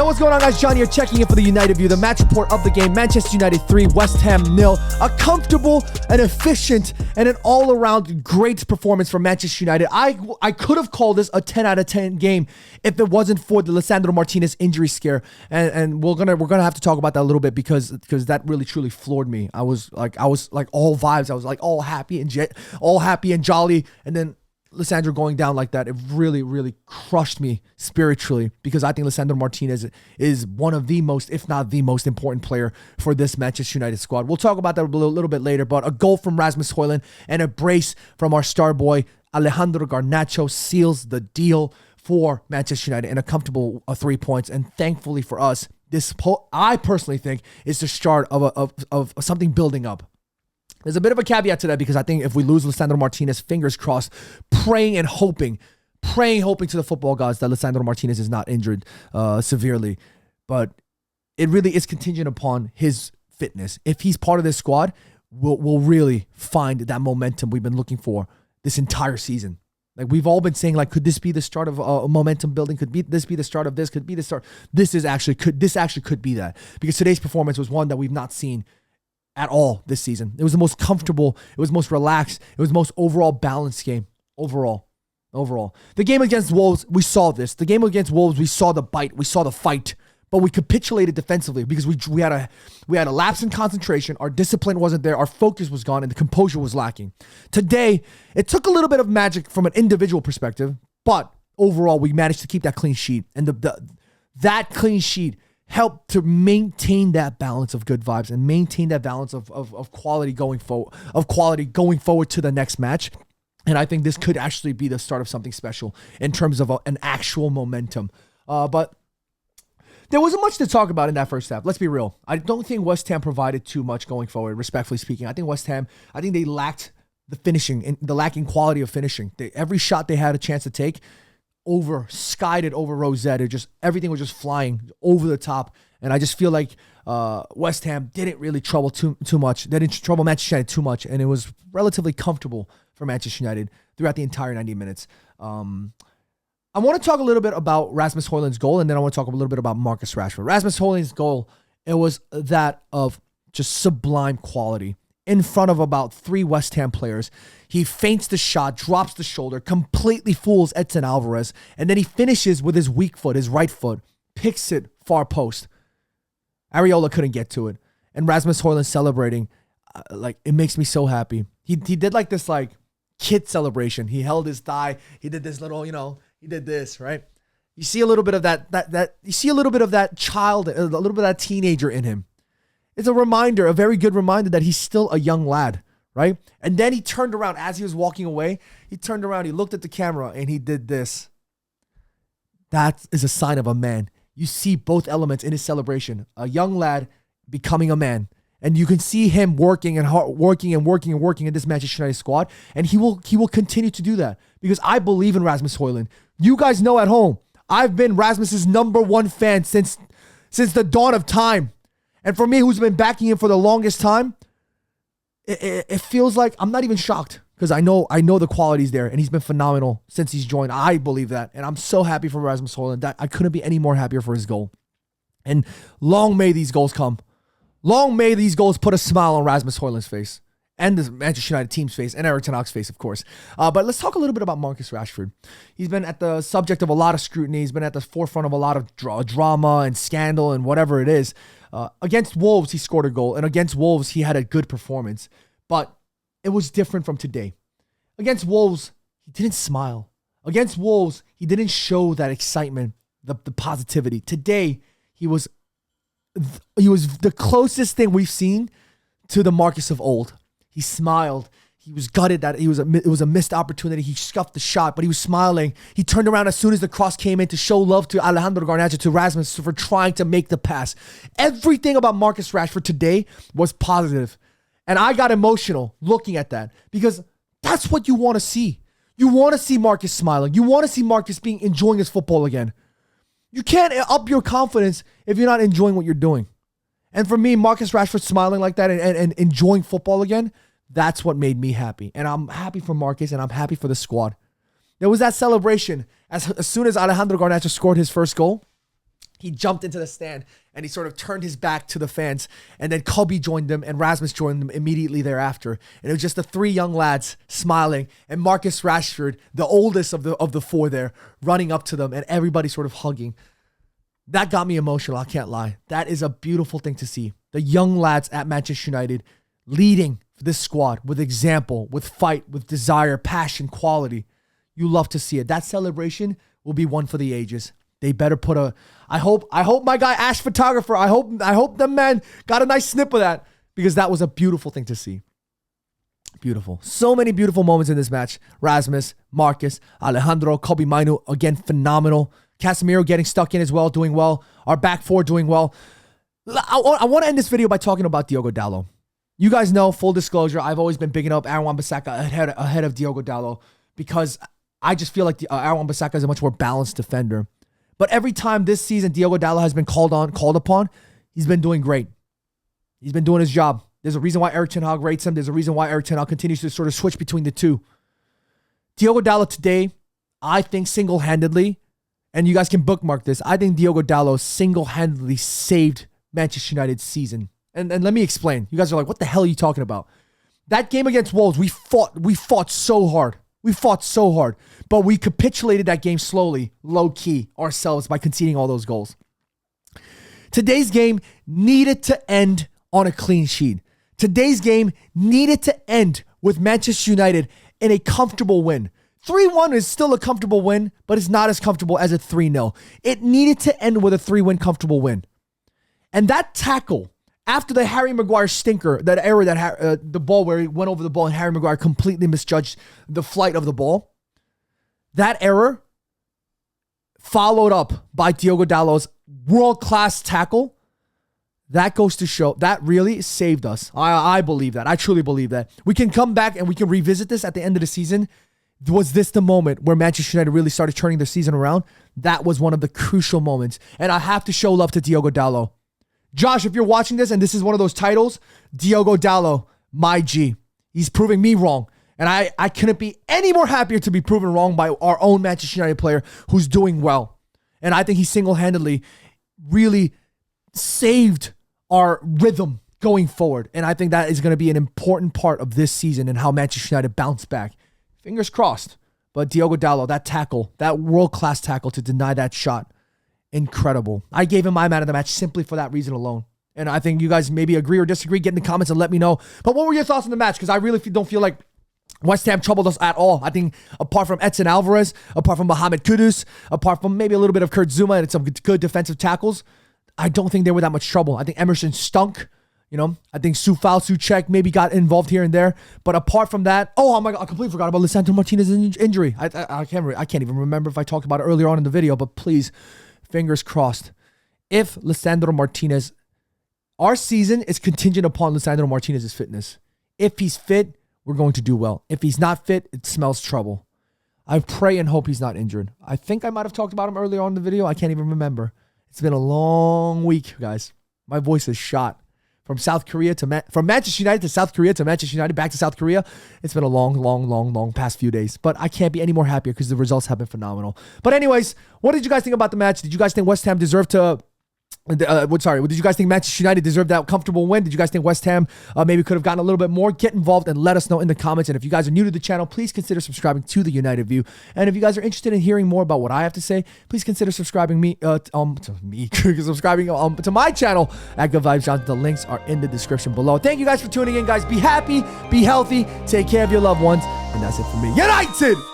Yo, what's going on, guys? John here, checking in for the United View, the match report of the game. Manchester United 3, West Ham 0. A comfortable and efficient and an all-around great performance from Manchester United. I could have called this a 10 out of 10 game if it wasn't for the Lisandro Martinez injury scare. And we're gonna have to talk about that a little bit because that really truly floored me. I was like all vibes. I was like all happy and jolly, and then Lisandro going down like that, it really, really crushed me spiritually, because I think Lisandro Martinez is one of the most, if not the most important player for this Manchester United squad. We'll talk about that a little bit later, but a goal from Rasmus Hojlund and a brace from our star boy Alejandro Garnacho seals the deal for Manchester United and a comfortable 3 points. And thankfully for us, I personally think is the start of something building up. There's a bit of a caveat to that, because I think if we lose Lisandro Martinez, fingers crossed, praying and hoping to the football gods that Lisandro Martinez is not injured severely. But it really is contingent upon his fitness. If he's part of this squad, we'll really find that momentum we've been looking for this entire season. Like, we've all been saying, like, could this be the start of momentum building? This be the start of this? Could be the start? This actually could be that, because today's performance was one that we've not seen at all this season. It was the most comfortable, it was most relaxed, it was the most overall balanced game. Overall. The game against Wolves, we saw this. The game against Wolves, we saw the bite, we saw the fight, but we capitulated defensively because we had a lapse in concentration, our discipline wasn't there, our focus was gone, and the composure was lacking. Today, it took a little bit of magic from an individual perspective, but overall, we managed to keep that clean sheet, and that clean sheet help to maintain that balance of good vibes and maintain that balance of quality going forward to the next match. And I think this could actually be the start of something special in terms of an actual momentum. But there wasn't much to talk about in that first half. Let's be real. I don't think West Ham provided too much going forward, respectfully speaking. I think they lacked the finishing and the lacking quality of finishing. Every shot they had a chance to take, skied it over Rosette. Everything was just flying over the top, and I just feel like West Ham didn't really trouble too much. They didn't trouble Manchester United too much, and it was relatively comfortable for Manchester United throughout the entire 90 minutes. I want to talk a little bit about Rasmus Hojlund's goal, and then I want to talk a little bit about Marcus Rashford. Rasmus Hojlund's goal, it was that of just sublime quality. In front of about 3 West Ham players, he feints the shot, drops the shoulder, completely fools Edson Alvarez, and then he finishes with his weak foot, his right foot, picks it far post. Areola couldn't get to it, and Rasmus Hojlund celebrating, it makes me so happy. He did like this kid celebration. He held his thigh. He did this little, he did this, right? You see a little bit of that. You see a little bit of that child, a little bit of that teenager in him. It's a reminder, a very good reminder that he's still a young lad, right? And then he turned around as he was walking away. He turned around, he looked at the camera, and he did this. That is a sign of a man. You see both elements in his celebration. A young lad becoming a man. And you can see him working in this Manchester United squad. And he will continue to do that, because I believe in Rasmus Hojlund. You guys know at home, I've been Rasmus's #1 fan since the dawn of time. And for me, who's been backing him for the longest time, it feels like I'm not even shocked, because I know the quality's there, and he's been phenomenal since he's joined. I believe that, and I'm so happy for Rasmus Hojlund that I couldn't be any more happier for his goal. And long may these goals come. Long may these goals put a smile on Rasmus Hojlund's face, and the Manchester United team's face, and Erik ten Hag's face, of course. But let's talk a little bit about Marcus Rashford. He's been at the subject of a lot of scrutiny. He's been at the forefront of a lot of drama and scandal and whatever it is. Against Wolves, he scored a goal, and against Wolves, he had a good performance. But it was different from today. Against Wolves, he didn't smile. Against Wolves, he didn't show that excitement, the positivity. Today, he was the closest thing we've seen to the Marcus of old. He smiled. He was gutted that it was a missed opportunity. He scuffed the shot, but he was smiling. He turned around as soon as the cross came in to show love to Alejandro Garnacho, to Rasmus, for trying to make the pass. Everything about Marcus Rashford today was positive. And I got emotional looking at that, because that's what you want to see. You want to see Marcus smiling. You want to see Marcus enjoying his football again. You can't up your confidence if you're not enjoying what you're doing. And for me, Marcus Rashford smiling like that and enjoying football again, that's what made me happy. And I'm happy for Marcus, and I'm happy for the squad. There was that celebration as soon as Alejandro Garnacho scored his first goal. he jumped into the stand and he sort of turned his back to the fans. And then Cubby joined them and Rasmus joined them immediately thereafter. And it was just the three young lads smiling and Marcus Rashford, the oldest of the four there, running up to them and everybody sort of hugging. That got me emotional, I can't lie. That is a beautiful thing to see. The young lads at Manchester United leading this squad with example, with fight, with desire, passion, quality. You love to see it. That celebration will be one for the ages. They better put I hope my guy Ash Photographer, I hope the man got a nice snip of that, because that was a beautiful thing to see. Beautiful. So many beautiful moments in this match. Rasmus, Marcus, Alejandro, Kobe Mainu, again, phenomenal. Casemiro getting stuck in as well, doing well. Our back four doing well. I want to end this video by talking about Diogo Dalot. You guys know, full disclosure, I've always been bigging up Aaron Wan-Bissaka ahead of Diogo Dalot, because I just feel like Aaron Wan-Bissaka is a much more balanced defender. But every time this season Diogo Dalot has been called upon, he's been doing great. He's been doing his job. There's a reason why Erik ten Hag rates him. There's a reason why Erik ten Hag continues to sort of switch between the two. Diogo Dalot today, I think single-handedly, and you guys can bookmark this, I think Diogo Dalot single-handedly saved Manchester United's season. And let me explain. You guys are like, what the hell are you talking about? That game against Wolves, we fought so hard. We fought so hard, but we capitulated that game slowly, low-key, ourselves by conceding all those goals. Today's game needed to end on a clean sheet. Today's game needed to end with Manchester United in a comfortable win. 3-1 is still a comfortable win, but it's not as comfortable as a 3-0. It needed to end with a 3-win comfortable win. And that tackle, after the Harry Maguire stinker, that error, the ball where he went over the ball and Harry Maguire completely misjudged the flight of the ball, that error followed up by Diogo Dalot's world-class tackle, that goes to show, that really saved us. I believe that. I truly believe that. We can come back and we can revisit this at the end of the season. Was this the moment where Manchester United really started turning their season around? That was one of the crucial moments. And I have to show love to Diogo Dalot. Josh, if you're watching this and this is one of those titles, Diogo Dalot, my G. He's proving me wrong. And I couldn't be any more happier to be proven wrong by our own Manchester United player who's doing well. And I think he single-handedly really saved our rhythm going forward. And I think that is going to be an important part of this season and how Manchester United bounce back. Fingers crossed. But Diogo Dalot, that tackle, that world-class tackle to deny that shot, incredible. I gave him my man of the match simply for that reason alone. And I think you guys maybe agree or disagree. Get in the comments and let me know. But what were your thoughts on the match? Because I really don't feel like West Ham troubled us at all. I think apart from Edson Alvarez, apart from Mohamed Kudus, apart from maybe a little bit of Kurt Zuma and some good defensive tackles, I don't think they were that much trouble. I think Emerson stunk. You know, I think Souček maybe got involved here and there. But apart from that, oh my God, I completely forgot about Lisandro Martinez's injury. I can't even remember if I talked about it earlier on in the video, but please, fingers crossed. If Lisandro Martinez, our season is contingent upon Lisandro Martinez's fitness. If he's fit, we're going to do well. If he's not fit, it smells trouble. I pray and hope he's not injured. I think I might have talked about him earlier on in the video. I can't even remember. It's been a long week, guys. My voice is shot. From South Korea from Manchester United to South Korea to Manchester United back to South Korea. It's been a long past few days. But I can't be any more happier because the results have been phenomenal. But anyways, what did you guys think about the match? Did you guys think West Ham deserved to... did you guys think Manchester United deserved that comfortable win? Did you guys think West Ham maybe could have gotten a little bit more? Get involved and let us know in the comments. And if you guys are new to the channel, please consider subscribing to the United View. And if you guys are interested in hearing more about what I have to say, please consider subscribing subscribing to my channel at Good Vibes Johnson. The links are in the description below. Thank you guys for tuning in, guys. Be happy, be healthy, take care of your loved ones, and that's it for me. United!